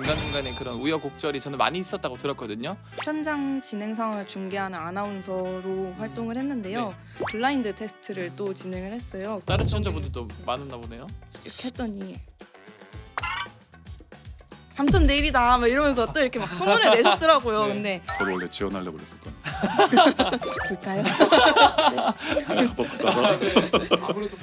중간중간에 그런 우여곡절이 저는 많이 있었다고 들었거든요. 현장 진행 상황을 중계하는 아나운서로 활동을 했는데요. 블라인드 테스트를 또 진행을 했어요. 다른 출연자분들도 많았나 보네요. 이렇게 했더니 삼촌 내일이다 막 이러면서 또 이렇게 막 소문을 내셨더라고요. 네. 근데 저도 원래 지원하려고 그랬을 거예요. 볼까요? 아무래도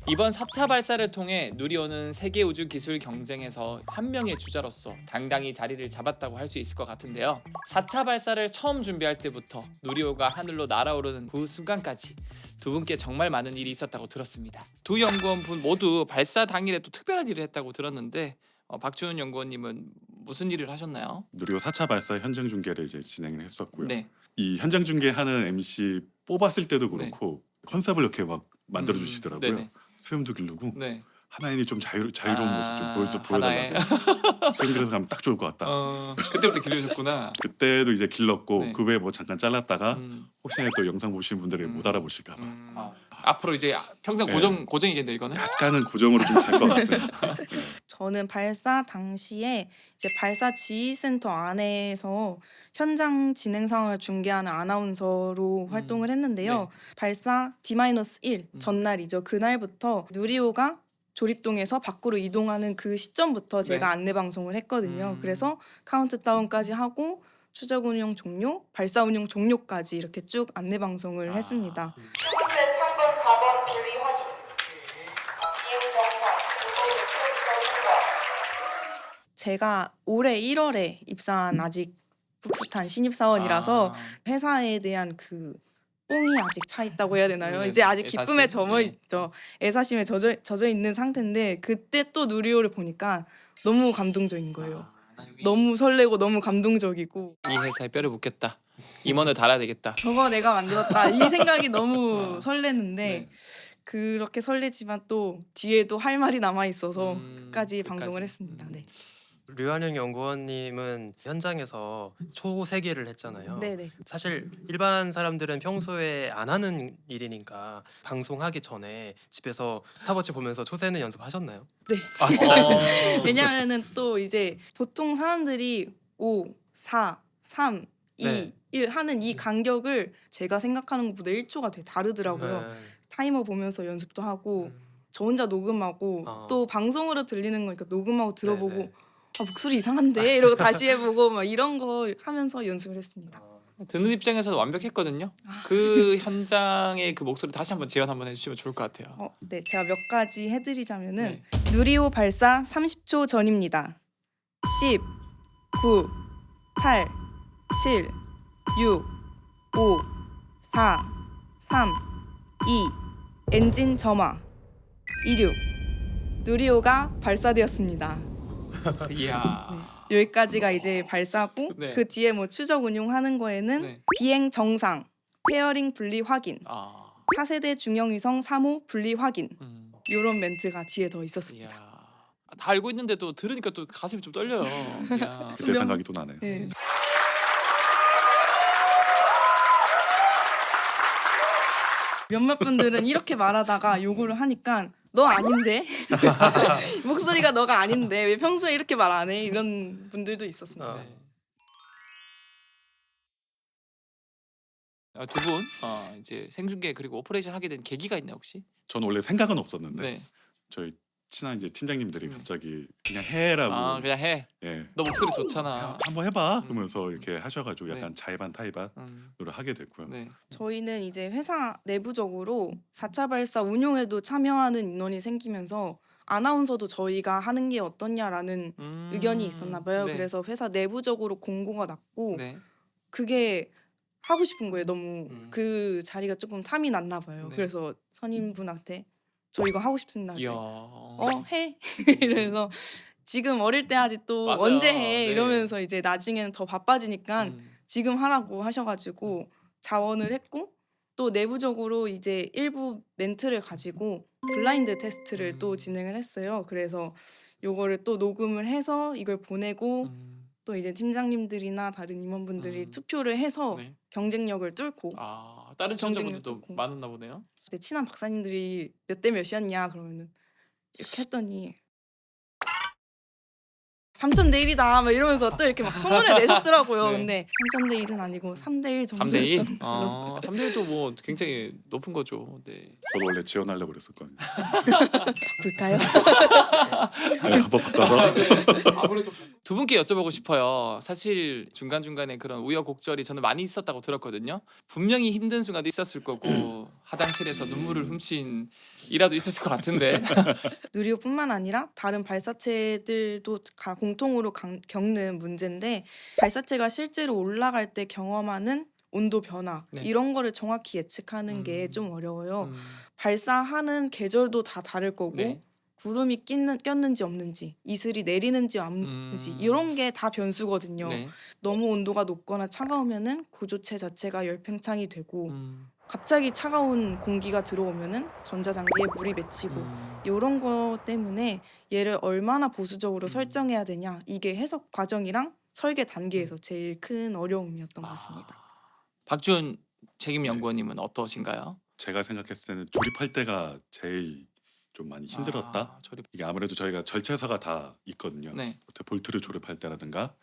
이번 4차 발사를 통해 누리호는 세계 우주 기술 경쟁에서 한 명의 주자로서 당당히 자리를 잡았다고 할 수 있을 것 같은데요. 4차 발사를 처음 준비할 때부터 누리호가 하늘로 날아오르는 그 순간까지 두 분께 정말 많은 일이 있었다고 들었습니다. 두 연구원분 모두 발사 당일에 또 특별한 일을 했다고 들었는데 박주은 연구원님은 무슨 일을 하셨나요? 누리호 4차 발사 현장 중계를 이제 진행을 했었고요. 네. 이 현장 중계하는 MC 뽑았을 때도 그렇고 컨셉을 이렇게 막 만들어 주시더라고요. 네네. 수염도 기르고 네. 하나인이 좀 자유로운 모습 좀 하나에. 보여달라고. 수염 길어서 가면 딱 좋을 것 같다. 그때부터 길러줬구나. 그때도 이제 길렀고 네. 그 외에 뭐 잠깐 잘랐다가 음, 혹시나 또 영상 보시는 분들이 못 알아보실까 봐 앞으로 이제 평생 네. 고정이겠네 이거는. 약간은 고정으로 좀 될 것 같아요. 저는 발사 당시에 이제 발사 지휘센터 안에서 현장 진행 상황을 중계하는 아나운서로 활동을 했는데요. 네. 발사 D-1 전날이죠. 그날부터 누리호가 조립동에서 밖으로 이동하는 그 시점부터 제가 네. 안내 방송을 했거든요. 그래서 카운트다운까지 하고 추적 운용 종료, 발사 운용 종료까지 이렇게 쭉 안내 방송을 했습니다. 3번, 4번 분리 확인. 비행 정상, 고속 정상. 제가 올해 1월에 입사한 아직 풋풋한 신입사원이라서 회사에 대한 그 뽕이 아직 차 있다고 해야 되나요? 네, 이제 아직 애사심? 기쁨에 젖어 네. 있죠. 애사심에 젖어 있는 상태인데 그때 또 누리호를 보니까 너무 감동적인 거예요. 너무 설레고 너무 감동적이고 이 회사에 뼈를 묻겠다. 임원을 달아야 되겠다. 저거 내가 만들었다 이 생각이 너무 설레는데 네. 그렇게 설레지만 또 뒤에도 할 말이 남아 있어서 끝까지. 끝까지 방송을 했습니다. 네. 류한영 연구원님은 현장에서 초세기를 했잖아요. 네네. 사실 일반 사람들은 평소에 안 하는 일이니까 방송하기 전에 집에서 스탑워치 보면서 초세는 연습하셨나요? 네. 아 진짜요? 왜냐하면은 또 이제 보통 사람들이 5, 4, 3, 2, 네. 1 하는 이 간격을 제가 생각하는 것보다 1초가 되게 다르더라고요. 네. 타이머 보면서 연습도 하고 저 혼자 녹음하고 또 방송으로 들리는 거니까 녹음하고 들어보고 네, 네. 아, 목소리 이상한데 이러고 다시 해보고 막 이런 거 하면서 연습을 했습니다. 듣는 입장에서는 완벽했거든요. 그 현장의 그 목소리 다시 한번 재현 한번 해주시면 좋을 것 같아요. 네, 제가 몇 가지 해드리자면은 네. 누리호 발사 30초 전입니다. 10, 9, 8, 7, 6, 5, 4, 3, 2, 엔진 점화, 이륙. 누리호가 발사되었습니다. 이야. 여기까지가 이제 발사고 네. 그 뒤에 뭐 추적 운용하는 거에는 네. 비행 정상, 페어링 분리 확인, 차세대 중형위성 3호 분리 확인 이런 멘트가 뒤에 더 있었습니다. 이야. 다 알고 있는데도 들으니까 또 가슴이 좀 떨려요. 이야. 그때 생각이 또 나네요. 네. 몇몇 분들은 이렇게 말하다가 요거를 하니까 너 아닌데? 목소리가 너가 아닌데 왜 평소에 이렇게 말 안 해? 이런 분들도 있었습니다. 네. 두 분 이제 생중계 그리고 오퍼레이션 하게 된 계기가 있나요 혹시? 저는 원래 생각은 없었는데 네. 저희 친한 이제 팀장님들이 갑자기 그냥 해라고 그냥 해. 예. 너 목소리 좋잖아. 한번 해봐 그러면서 이렇게 하셔가지고 네. 약간 자의반 타의반으로 하게 됐고요. 네. 저희는 이제 회사 내부적으로 4차 발사 운용에도 참여하는 인원이 생기면서 아나운서도 저희가 하는 게 어떻냐라는 의견이 있었나 봐요. 네. 그래서 회사 내부적으로 공고가 났고 네. 그게 하고 싶은 거예요. 너무 그 자리가 조금 탐이 났나 봐요. 네. 그래서 선임분한테 저 이거 하고 싶습니다. 이야. 해? 이래서 지금 어릴 때 하지 또 맞아요. 언제 해? 네. 이러면서 이제 나중에는 더 바빠지니까 지금 하라고 하셔가지고 자원을 했고 또 내부적으로 이제 일부 멘트를 가지고 블라인드 테스트를 또 진행을 했어요. 그래서 요거를 또 녹음을 해서 이걸 보내고 또 이제 팀장님들이나 다른 임원분들이 투표를 해서 네. 경쟁력을 뚫고 다른 경쟁력 출연자분들도 뚫고. 많았나 보네요. 근데 친한 박사님들이 몇 대 몇이었냐 그러면은 이렇게 했더니 3000대 1이다 막 이러면서 또 이렇게 막 소문을 내셨더라고요. 네. 근데 3000대 1은 아니고 3대 1 정도. 3대 2? 3대 1도 뭐 굉장히 높은 거죠. 네. 저도 원래 지원하려고 그랬었거든요. 볼까요? 네, 한번 바꿔서 두 분께 여쭤보고 싶어요. 사실 중간중간에 그런 우여곡절이 저는 많이 있었다고 들었거든요. 분명히 힘든 순간도 있었을 거고 화장실에서 눈물을 훔친 이라도 있었을 것 같은데. 누리호뿐만 아니라 다른 발사체들도 공통으로 겪는 문제인데 발사체가 실제로 올라갈 때 경험하는 온도 변화 네. 이런 거를 정확히 예측하는 게 음. 좀 어려워요. 음, 발사하는 계절도 다 다를 거고 네. 구름이 꼈는지 없는지 이슬이 내리는지 없는지 이런 게 다 변수거든요. 네. 너무 온도가 높거나 차가우면은 구조체 자체가 열팽창이 되고 음, 갑자기 차가운 공기가 들어오면은 전자장비에 물이 맺히고 이런 거 때문에 얘를 얼마나 보수적으로 설정해야 되냐 이게 해석 과정이랑 설계 단계에서 제일 큰 어려움이었던 것 같습니다. 박준 책임 연구원님은 어떠신가요? 제가 생각했을 때는 조립할 때가 제일 좀 많이 힘들었다. 아, 조립. 이게 아무래도 저희가 절차서가 다 있거든요. 네. 볼트를 조립할 때라든가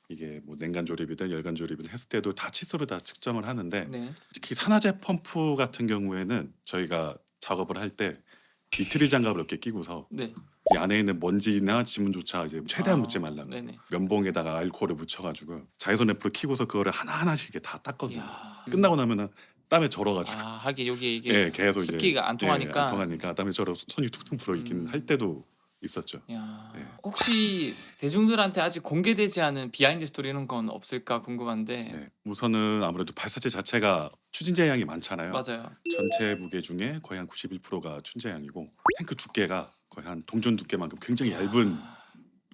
이게 뭐 냉간 조립이든 열간 조립이든 했을 때도 다 치수로 다 측정을 하는데 네. 특히 산화제 펌프 같은 경우에는 저희가 작업을 할 때 니트릴 장갑을 이렇게 끼고서 네. 이 안에 있는 먼지나 지문조차 이제 최대한 묻지 말라고 네네. 면봉에다가 알코올을 묻혀가지고 자외선 램프를 켜고서 그거를 하나하나씩 이렇게 다 닦거든요. 이야. 끝나고 나면은 땀에 절어가지고 하긴 여기 이게 예, 계속 이제 습기가 안 통하니까. 안 통하니까 땀에 절어 손이 툭툭 불어 있긴 할 때도 있었죠. 야. 네. 혹시 대중들한테 아직 공개되지 않은 비하인드 스토리 이런 건 없을까 궁금한데. 네. 우선은 아무래도 발사체 자체가 추진제 양이 많잖아요. 맞아요. 전체 무게 중에 거의 한 91%가 추진제 양이고 탱크 두께가 거의 한 동전 두께만큼 굉장히 얇은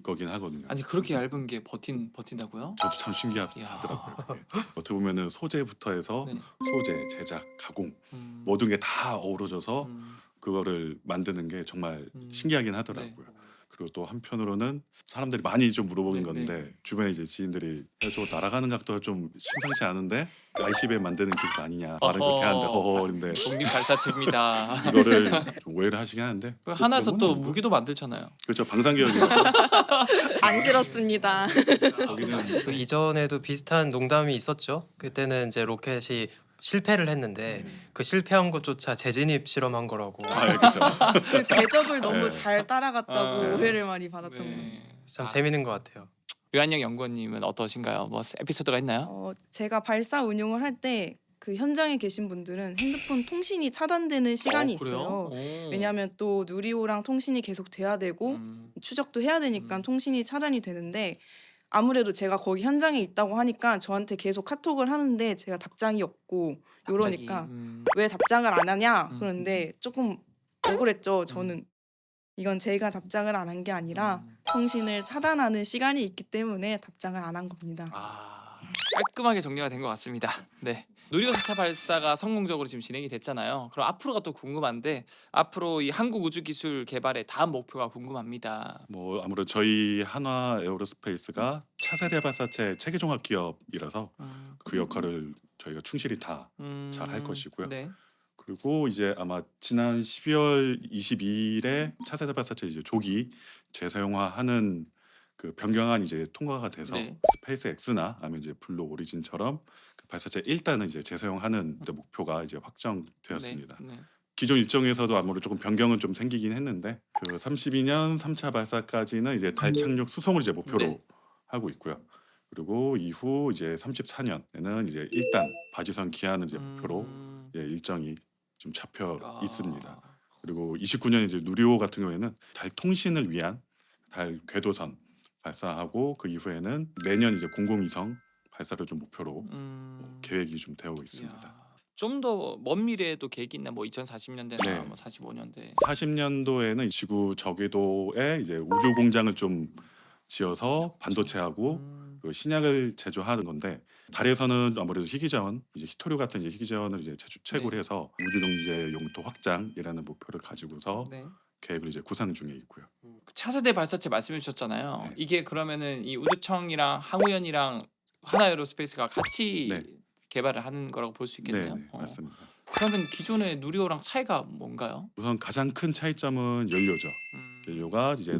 거긴 하거든요. 아니 그렇게 얇은 게 버틴다고요? 저도 참 신기하더라고요. 이야. 예. 어떻게 보면은 소재부터 해서 네. 소재, 제작, 가공 음. 모든 게 다 어우러져서 음. 그거를 만드는 게 정말 음. 신기하긴 하더라고요. 그리고 또 한편으로는 사람들이 많이 좀 물어보는 네, 건데 네. 주변에 이제 지인들이 야, 저거 날아가는 각도가 좀 심상치 않은데 ICBM 만드는 기술 아니냐 말은 그렇게 하는데 근데 독립 발사체입니다. 이거를 좀 오해를 하시긴 하는데 그 하나서 그런 또 건 뭐- 무기도 만들잖아요. 그렇죠 방산계열이라서 안 싫었습니다. 거기는 그 이전에도 비슷한 농담이 있었죠. 그때는 이제 로켓이 실패를 했는데 그 실패한 것조차 재진입 실험한 거라고. 그렇죠. 그 궤적을 너무 네. 잘 따라갔다고 아. 오해를 많이 받았던 것 같아요. 네. 참 재밌는 것 같아요. 류한영 연구원님은 어떠신가요? 뭐 에피소드가 있나요? 제가 발사 운용을 할 때 그 현장에 계신 분들은 핸드폰 통신이 차단되는 시간이 그래요? 있어요. 오. 왜냐하면 또 누리호랑 통신이 계속 돼야 되고 추적도 해야 되니까 통신이 차단이 되는데 아무래도 제가 거기 현장에 있다고 하니까 저한테 계속 카톡을 하는데 제가 답장이 없고 이러니까 갑자기, 왜 답장을 안 하냐 음. 그런데 조금 억울했죠. 저는 이건 제가 답장을 안 한 게 아니라 통신을 차단하는 시간이 있기 때문에 답장을 안 한 겁니다. 깔끔하게 정리가 된 것 같습니다. 네. 누리호 4차 발사가 성공적으로 지금 진행이 됐잖아요. 그럼 앞으로가 또 궁금한데 앞으로 이 한국 우주 기술 개발의 다음 목표가 궁금합니다. 뭐 아무래도 저희 한화 에어로스페이스가 차세대 발사체 체계 종합 기업이라서 그 역할을 저희가 충실히 다 잘할 것이고요. 네. 그리고 이제 아마 지난 12월 22일에 차세대 발사체 이제 조기 재사용화하는 그 변경안 이제 통과가 돼서 네. 스페이스 X나 아니면 이제 블루 오리진처럼 그 발사체 1단은 이제 재사용하는 목표가 이제 확정되었습니다. 네. 네. 기존 일정에서도 아무래도 조금 변경은 좀 생기긴 했는데 그 32년 3차 발사까지는 이제 달 착륙 수송을 이제 목표로 네. 하고 있고요. 그리고 이후 이제 34년에는 이제 1단 바지선 기한을 이제 목표로 이제 일정이 좀 잡혀 있습니다. 그리고 29년 이제 누리호 같은 경우에는 달 통신을 위한 달 궤도선 발사하고 그 이후에는 매년 이제 공공위성 발사를 좀 목표로 계획이 좀 되어 있습니다. 좀 더 먼 미래에도 계획이 있나? 뭐 2040년대나 네. 뭐 45년대. 40년도에는 지구 저궤도에 이제 우주 공장을 좀 지어서 반도체하고 그 신약을 제조하는 건데 달에서는 아무래도 희귀자원, 이제 히토류 같은 이제 희귀자원을 이제 채굴 해서 우주 경제 용토 확장이라는 목표를 가지고서 네. 계획을 이제 구상 중에 있고요. 차세대 발사체 말씀해 주셨잖아요. 네. 이게 그러면은 이 우주청이랑 항우연이랑 하나에어로스페이스가 같이 네. 개발을 하는 거라고 볼 수 있겠네요. 네, 맞습니다. 그러면 기존의 누리호랑 차이가 뭔가요? 우선 가장 큰 차이점은 연료죠. 연료가 이제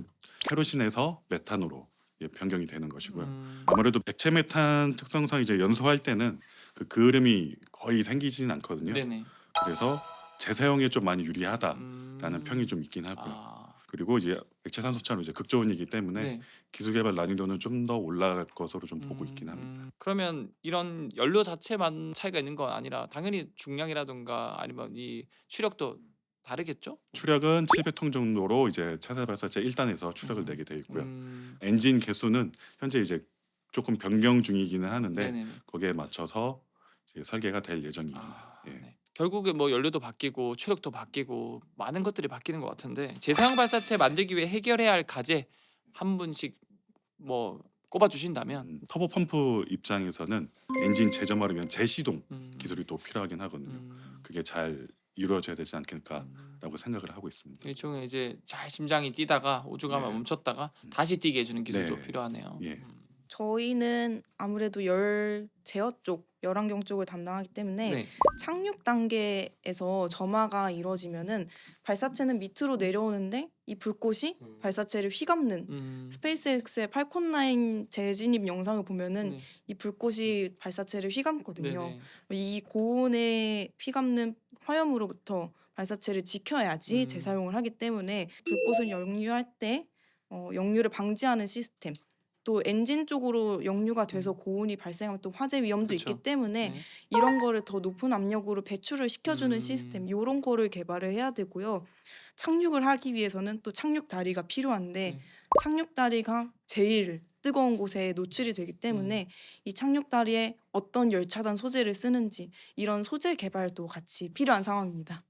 케로신에서 메탄으로 변경이 되는 것이고요. 음. 아무래도 액체 메탄 특성상 이제 연소할 때는 그 그름이 거의 생기진 않거든요. 네네. 그래서 재사용에 좀 많이 유리하다라는 음. 평이 좀 있긴 하고요. 아. 그리고 이제 액체 산소처럼 이제 극저온이기 때문에 네. 기술 개발 난이도는 좀 더 올라갈 것으로 좀 보고 있긴 합니다. 그러면 이런 연료 자체만 차이가 있는 건 아니라 당연히 중량이라든가 아니면 이 추력도 다르겠죠? 추력은 700통 정도로 이제 차세 발사체 1단에서 추력을 음. 내게 돼 있고요. 음. 엔진 개수는 현재 이제 조금 변경 중이기는 하는데 네네네. 거기에 맞춰서 이제 설계가 될 예정입니다. 아, 예. 네. 결국에 뭐 연료도 바뀌고 추력도 바뀌고 많은 것들이 바뀌는 것 같은데 재사용 발사체 만들기 위해 해결해야 할 과제 한 분씩 뭐 꼽아 주신다면 터보 펌프 입장에서는 엔진 재점화를 위한 재시동 음. 기술이 또 필요하긴 하거든요. 음. 그게 잘 이루어져야 되지 않겠을까라고 음. 생각을 하고 있습니다. 일종의 이제 잘 심장이 뛰다가 오죽하면 네. 멈췄다가 다시 뛰게 해주는 기술도 네. 필요하네요. 예. 저희는 아무래도 열 제어 쪽, 열환경 쪽을 담당하기 때문에 네. 착륙 단계에서 점화가 이루어지면은 발사체는 밑으로 내려오는데 이 불꽃이 발사체를 휘감는 스페이스X의 팔콘 9 재진입 영상을 보면은 네. 이 불꽃이 발사체를 휘감거든요. 네네. 이 고온에 휘감는 화염으로부터 발사체를 지켜야지 재사용을 하기 때문에 불꽃을 역류할 때 역류를 방지하는 시스템, 또 엔진 쪽으로 역류가 돼서 고온이 발생하면 또 화재 위험도 그쵸. 있기 때문에 네. 이런 거를 더 높은 압력으로 배출을 시켜주는 음. 시스템, 이런 거를 개발을 해야 되고요. 착륙을 하기 위해서는 또 착륙 다리가 필요한데 네. 착륙 다리가 제일 뜨거운 곳에 노출이 되기 때문에 이 착륙 다리에 어떤 열차단 소재를 쓰는지 이런 소재 개발도 같이 필요한 상황입니다.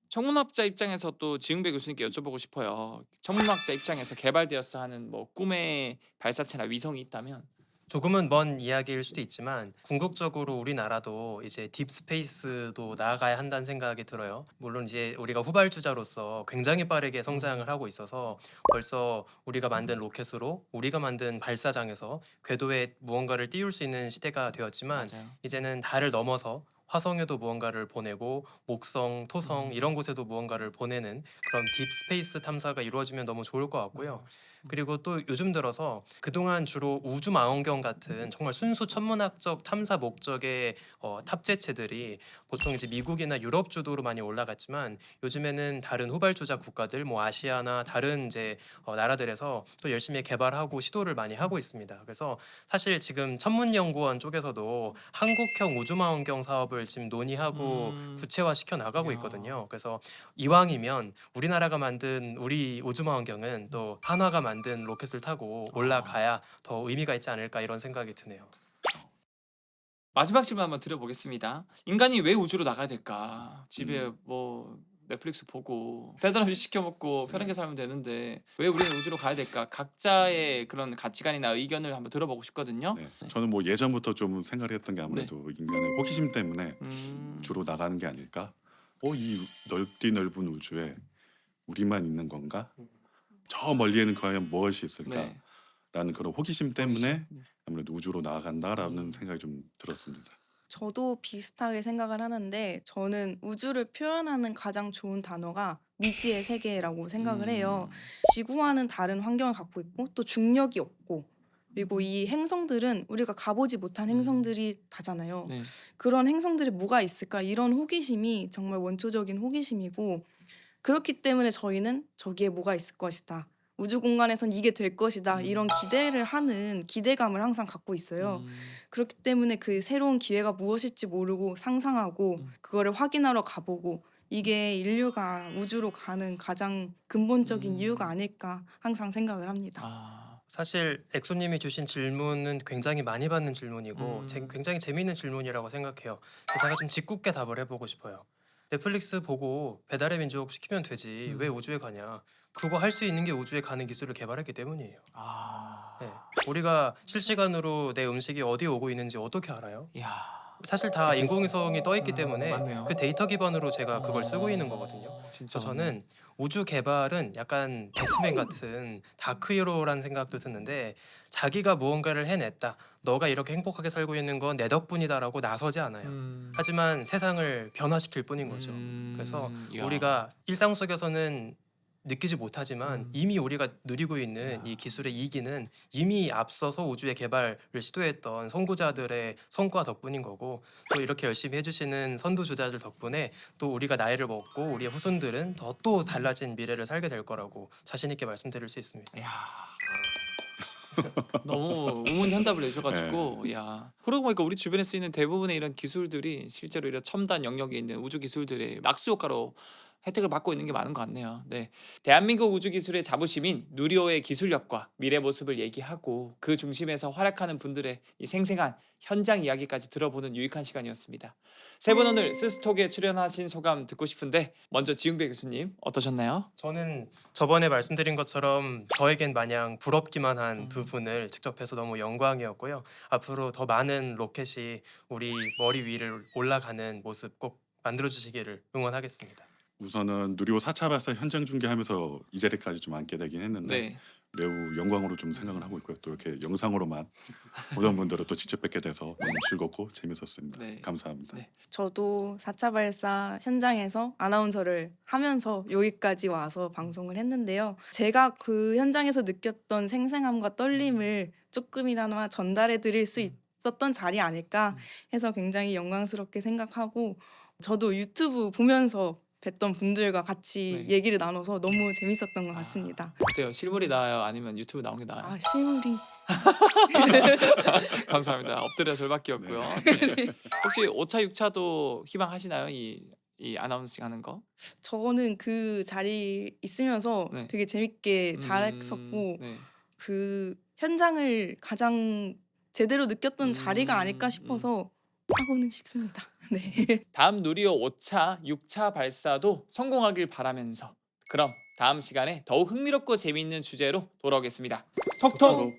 천문학자 입장에서 또 지흥배 교수님께 여쭤보고 싶어요. 천문학자 입장에서 개발되었어 하는 뭐 꿈의 발사체나 위성이 있다면 조금은 먼 이야기일 수도 있지만 궁극적으로 우리나라도 이제 딥스페이스도 나아가야 한다는 생각이 들어요. 물론 이제 우리가 후발주자로서 굉장히 빠르게 성장을 하고 있어서 벌써 우리가 만든 로켓으로 우리가 만든 발사장에서 궤도에 무언가를 띄울 수 있는 시대가 되었지만 맞아요. 이제는 달을 넘어서 화성에도 무언가를 보내고 목성, 토성 이런 곳에도 무언가를 보내는 그런 딥스페이스 탐사가 이루어지면 너무 좋을 것 같고요. 그리고 또 요즘 들어서 그동안 주로 우주망원경 같은 정말 순수 천문학적 탐사 목적의 탑재체들이 보통 이제 미국이나 유럽 주도로 많이 올라갔지만 요즘에는 다른 후발주자 국가들, 뭐 아시아나 다른 이제 나라들에서 또 열심히 개발하고 시도를 많이 하고 있습니다. 그래서 사실 지금 천문연구원 쪽에서도 한국형 우주망원경 사업을 지금 논의하고 구체화시켜 나가고 야. 있거든요. 그래서 이왕이면 우리나라가 만든 우리 우주망원경은 또 한화가 만든 로켓을 타고 올라가야 더 의미가 있지 않을까 이런 생각이 드네요. 마지막 질문 한번 드려보겠습니다. 인간이 왜 우주로 나가야 될까? 집에 뭐 넷플릭스 보고 배달 음식 시켜 먹고 편하게 살면 되는데 왜 우리는 우주로 가야 될까? 각자의 그런 가치관이나 의견을 한번 들어보고 싶거든요. 네. 저는 뭐 예전부터 좀 생각을 했던 게 아무래도 인간의 호기심 때문에 주로 나가는 게 아닐까? 이 넓디 넓은 우주에 우리만 있는 건가? 저 멀리에는 과연 무엇이 있을까? 네. 라는 그런 호기심 때문에 호기심. 아무래도 우주로 나아간다라는 생각이 좀 들었습니다. 저도 비슷하게 생각을 하는데 저는 우주를 표현하는 가장 좋은 단어가 미지의 세계라고 생각을 해요. 지구와는 다른 환경을 갖고 있고 또 중력이 없고 그리고 이 행성들은 우리가 가보지 못한 행성들이 다잖아요. 네. 그런 행성들이 뭐가 있을까 이런 호기심이 정말 원초적인 호기심이고 그렇기 때문에 저희는 저기에 뭐가 있을 것이다. 우주 공간에선 이게 될 것이다. 이런 기대를 하는 기대감을 항상 갖고 있어요. 그렇기 때문에 그 새로운 기회가 무엇일지 모르고 상상하고 그거를 확인하러 가보고 이게 인류가 우주로 가는 가장 근본적인 이유가 아닐까 항상 생각을 합니다. 아, 사실 엑소님이 주신 질문은 굉장히 많이 받는 질문이고 굉장히 재미있는 질문이라고 생각해요. 제가 좀 짓궂게 답을 해보고 싶어요. 넷플릭스 보고 배달의 민족 시키면 되지 왜 우주에 가냐? 그거 할 수 있는 게 우주에 가는 기술을 개발했기 때문이에요. 아, 네. 우리가 실시간으로 내 음식이 어디에 오고 있는지 어떻게 알아요? 야, 사실 다 인공위성이 떠 있기 때문에 맞네요. 그 데이터 기반으로 제가 그걸 쓰고 있는 거거든요. 진짜 그래서 저는 우주 개발은 약간 배트맨 같은 다크히어로라는 생각도 드는데 자기가 무언가를 해냈다. 너가 이렇게 행복하게 살고 있는 건 내 덕분이다라고 나서지 않아요. 하지만 세상을 변화시킬 뿐인 거죠. 그래서 야. 우리가 일상 속에서는 느끼지 못하지만 음. 이미 우리가 누리고 있는 야. 이 기술의 이기는 이미 앞서서 우주의 개발을 시도했던 선구자들의 성과 덕분인 거고, 또 이렇게 열심히 해주시는 선두주자들 덕분에 또 우리가 나이를 먹고 우리의 후손들은 더 또 달라진 미래를 살게 될 거라고 자신 있게 말씀드릴 수 있습니다. 야. 너무 우문현답을 내셔가지고 야 그러고 보니까 우리 주변에 쓰이는 대부분의 이런 기술들이 실제로 이런 첨단 영역에 있는 우주 기술들의 낙수 효과로 혜택을 받고 있는 게 많은 것 같네요. 네, 대한민국 우주 기술의 자부심인 누리호의 기술력과 미래 모습을 얘기하고 그 중심에서 활약하는 분들의 이 생생한 현장 이야기까지 들어보는 유익한 시간이었습니다. 세 분 오늘 스스톡에 출연하신 소감 듣고 싶은데 먼저 지웅배 교수님 어떠셨나요? 저는 저번에 말씀드린 것처럼 저에겐 마냥 부럽기만 한 두 음. 분을 직접 뵈서 너무 영광이었고요. 앞으로 더 많은 로켓이 우리 머리 위를 올라가는 모습 꼭 만들어주시기를 응원하겠습니다. 우선은 누리호 4차 발사 현장 중계하면서 이 자리까지 좀 앉게 되긴 했는데 네, 매우 영광으로 좀 생각을 하고 있고요. 또 이렇게 영상으로만 보던 분들을 또 직접 뵙게 돼서 너무 즐겁고 재밌었습니다. 네. 감사합니다. 네. 저도 4차 발사 현장에서 아나운서를 하면서 여기까지 와서 방송을 했는데요. 제가 그 현장에서 느꼈던 생생함과 떨림을 조금이나마 전달해 드릴 수 있었던 자리 아닐까 해서 굉장히 영광스럽게 생각하고, 저도 유튜브 보면서 뵀던 분들과 같이 네. 얘기를 나눠서 너무 재밌었던 것 같습니다. 어때요? 실물이 나아요? 아니면 유튜브 나온 게 나아요? 아, 실물이 감사합니다. 엎드려 절받기였고요. 네. 혹시 5차, 6차도 희망하시나요? 이 아나운싱 하는 거? 저는 그 자리에 있으면서 네. 되게 재밌게 잘했었고 네. 그 현장을 가장 제대로 느꼈던 자리가 아닐까 싶어서 하고는 싶습니다. 네. 다음 누리호 5차, 6차 발사도 성공하길 바라면서 그럼 다음 시간에 더욱 흥미롭고 재미있는 주제로 돌아오겠습니다. 톡톡